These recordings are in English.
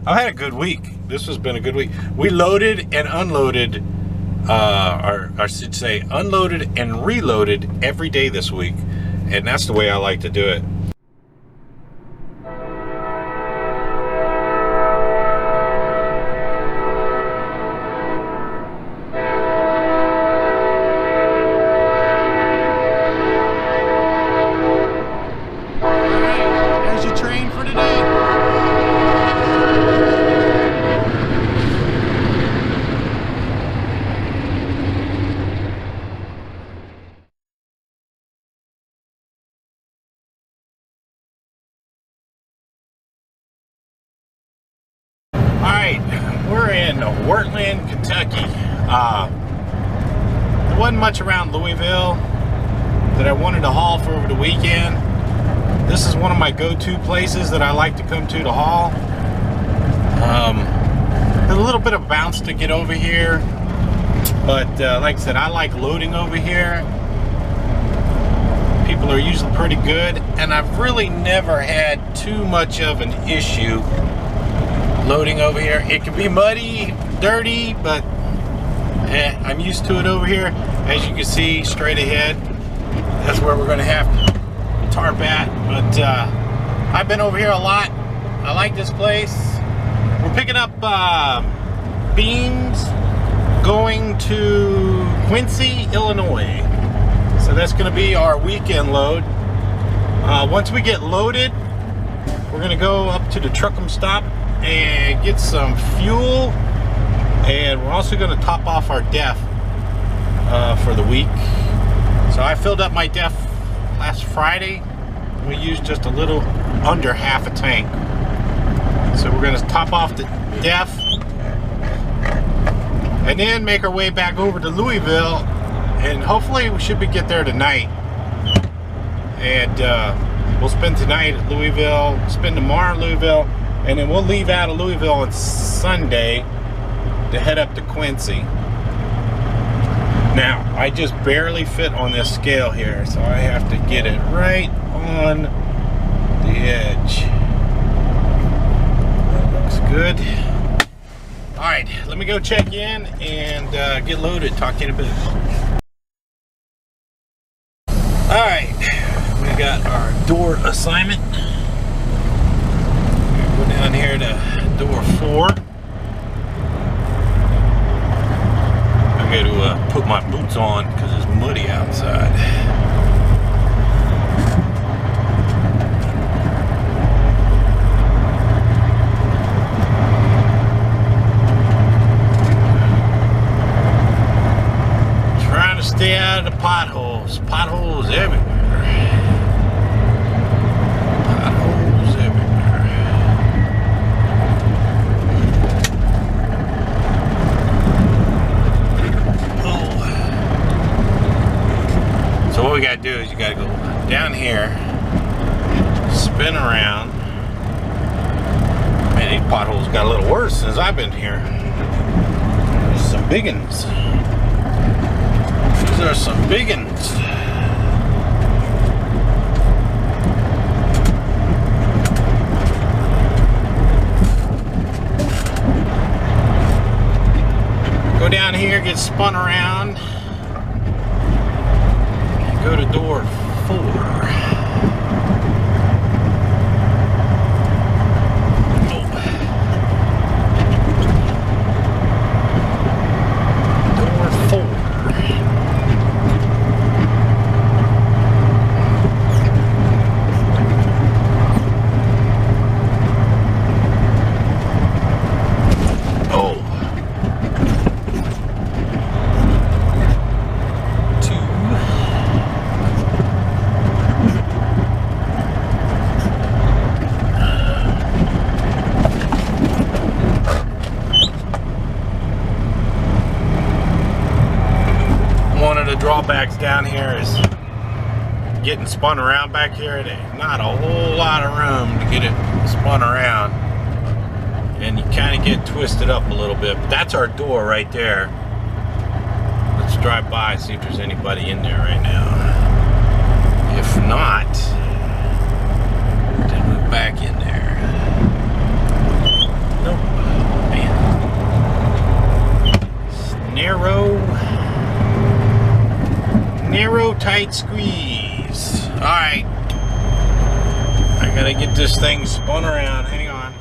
I've had a good week. This has been a good week. We loaded and unloaded, or I should say unloaded and reloaded every day this week. And that's the way I like to do it. We're in Wurtland, Kentucky. There wasn't much around Louisville that I wanted to haul for over the weekend. This is one of my go-to places that I like to come to haul. There's a little bit of bounce to get over here, but like I said, I like loading over here. People are usually pretty good, and I've really never had too much of an issue loading over here. It can be muddy, dirty, but I'm used to it over here. As you can see straight ahead, that's where we're going to have to tarp at. But I've been over here a lot. I like this place. We're picking up beams going to Quincy, Illinois. So that's going to be our weekend load. Once we get loaded, we're going to go up to the Truckum stop and get some fuel, and we're also going to top off our DEF for the week. So I filled up my DEF last Friday. We used just a little under half a tank. So we're going to top off the DEF and then make our way back over to Louisville, and hopefully we should get there tonight. And we'll spend tonight at Louisville, spend tomorrow at Louisville, and then we'll leave out of Louisville on Sunday to head up to Quincy. Now, I just barely fit on this scale here, so I have to get it right on the edge. That looks good. Alright, let me go check in and get loaded. Talk to you in a bit. Alright, we got our door assignment. Go down here to door 4. I got to put my boots on because it's muddy outside. Trying to stay out of the potholes. Potholes everywhere. What we gotta do is you gotta go down here, spin around. Man, these potholes got a little worse since I've been here. There's some big ones. These are some big ones. Go down here, get spun around. Go to door 4. Door 4. Drawbacks down here is getting spun around back here. There's not a whole lot of room to get it spun around, and you kind of get twisted up a little bit. But that's our door right there. Let's drive by, see if there's anybody in there right now. If not, then move back in there. Nope. tight squeeze. All right. I gotta get this thing spun around. Hang on.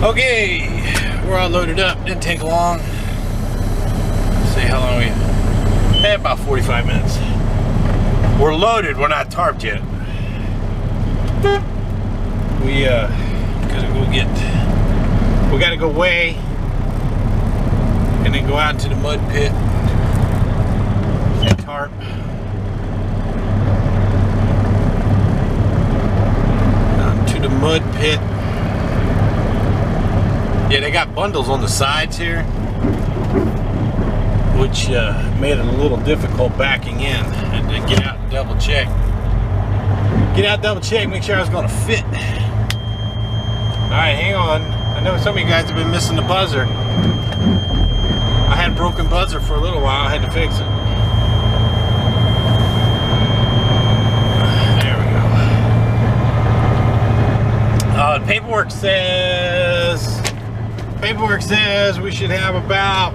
Okay, we're all loaded up. Didn't take long. Let's see how long we had. About 45 minutes. We're loaded. We're not tarped yet. We gotta go get. We gotta go weigh, and then go out to the mud pit and tarp. Down to the mud pit. Yeah, they got bundles on the sides here, which made it a little difficult backing in. And to get out and double check. Get out, double check, make sure I was going to fit. Alright, hang on. I know some of you guys have been missing the buzzer. I had a broken buzzer for a little while. I had to fix it. There we go. The paperwork says we should have about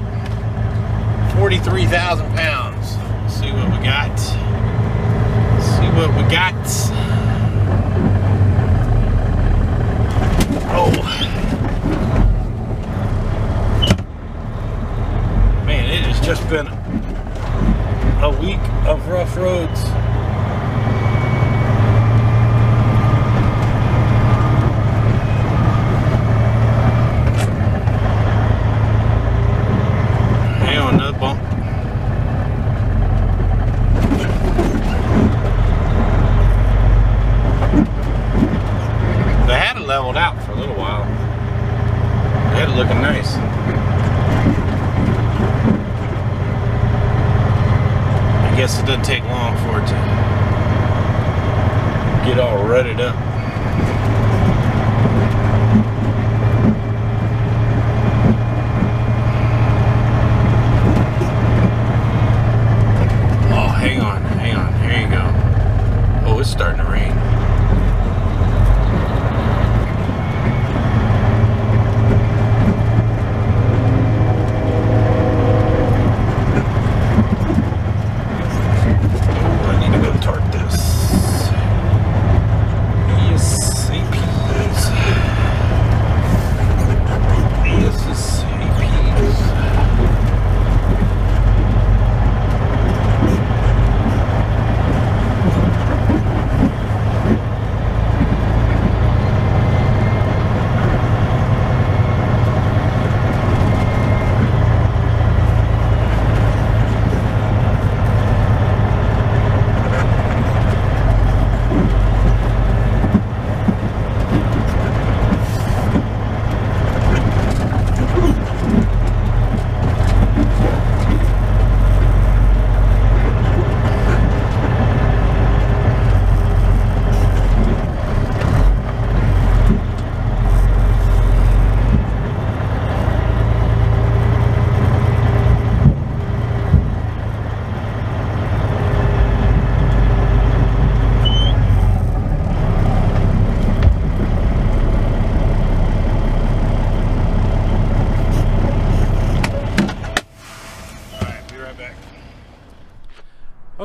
43,000 pounds. Let's see what we got. Oh. Man, it has just been a week of rough roads. Hang on, another bump. They had it leveled out for a little while. They had it looking nice. I guess it doesn't take long for it to get all rutted up. Oh, hang on. Here you go. Oh, it's starting to rain.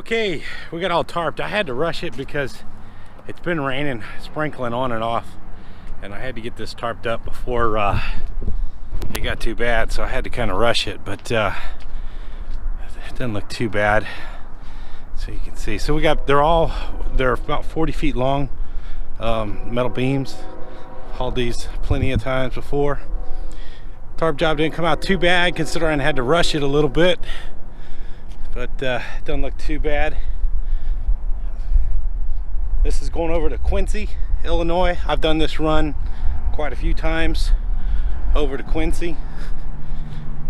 Okay, we got all tarped. I had to rush it because it's been raining, sprinkling on and off, and I had to get this tarped up before it got too bad, so I had to kind of rush it, but it doesn't look too bad. So you can see, so we got, they're about 40 feet long, metal beams. Hauled these plenty of times before. Tarp job didn't come out too bad considering I had to rush it a little bit, but it doesn't look too bad. This is going over to Quincy, Illinois. I've done this run quite a few times over to Quincy,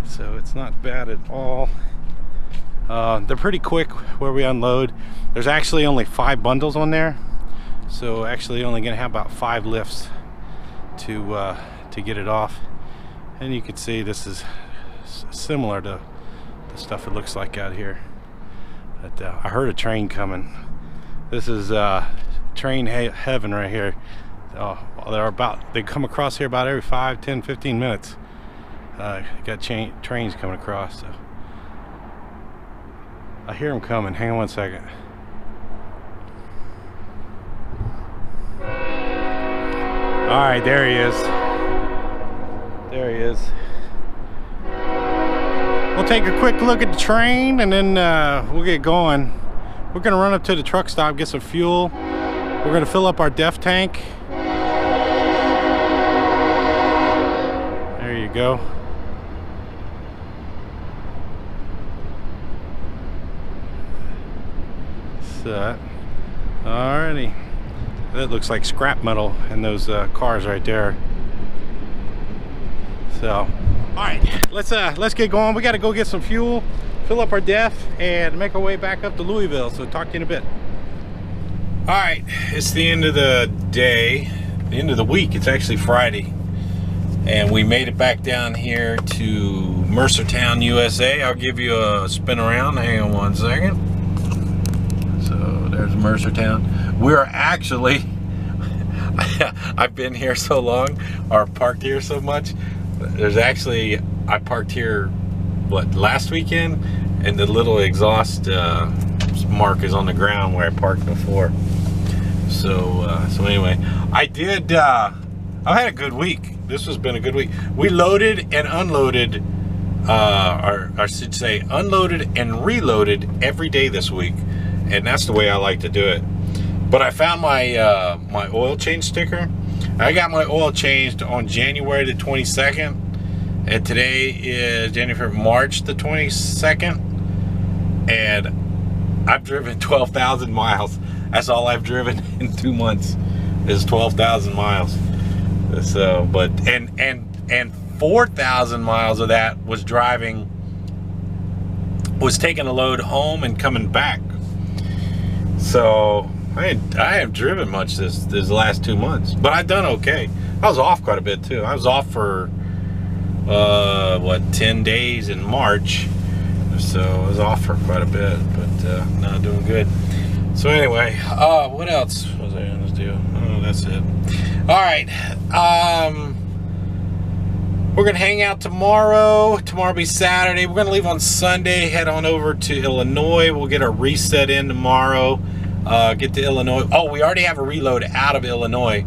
so it's not bad at all. They're pretty quick where we unload. There's actually only 5 bundles on there, so actually only gonna have about 5 lifts to get it off. And you can see this is similar to the stuff it looks like out here. But I heard a train coming. This is train heaven right here. They come across here about every 5, 10, 15 minutes. Got trains coming across, so I hear them coming. Hang on one second. All right, there he is. There he is. We'll take a quick look at the train and then we'll get going. We're gonna run up to the truck stop, get some fuel. We're gonna fill up our DEF tank. There you go. So, alrighty. That looks like scrap metal in those cars right there. So, all right, let's get going. We got to go get some fuel, fill up our DEF, and make our way back up to Louisville. So, talk to you in a bit. All right, it's the end of the day, the end of the week. It's actually Friday, and we made it back down here to Mercertown, USA. I'll give you a spin around. Hang on one second. So there's Mercertown. We're actually, I've been here so long, or parked here so much. There's actually, I parked here, what, last weekend? And the little exhaust mark is on the ground where I parked before. So, so anyway, I've had a good week. This has been a good week. We loaded and unloaded, or I should say unloaded and reloaded every day this week. And that's the way I like to do it. But I found my my oil change sticker. I got my oil changed on January the 22nd, and today is March the 22nd, and I've driven 12,000 miles. That's all I've driven in 2 months is 12,000 miles. So, but and 4,000 miles of that was taking a load home and coming back. So I haven't driven much this last 2 months, but I've done okay. I was off quite a bit too. I was off for what, 10 days in March, so I was off for quite a bit, but now doing good. So anyway, what else was I gonna do? Oh, that's it. All right, we're gonna hang out tomorrow. Tomorrow will be Saturday. We're gonna leave on Sunday, head on over to Illinois. We'll get our reset in tomorrow. Get to Illinois. Oh, we already have a reload out of Illinois,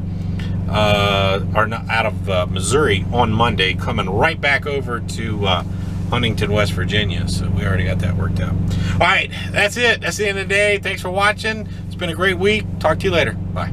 or not, out of Missouri on Monday, coming right back over to Huntington, West Virginia. So we already got that worked out. All right, that's it. That's the end of the day. Thanks for watching. It's been a great week. Talk to you later. Bye.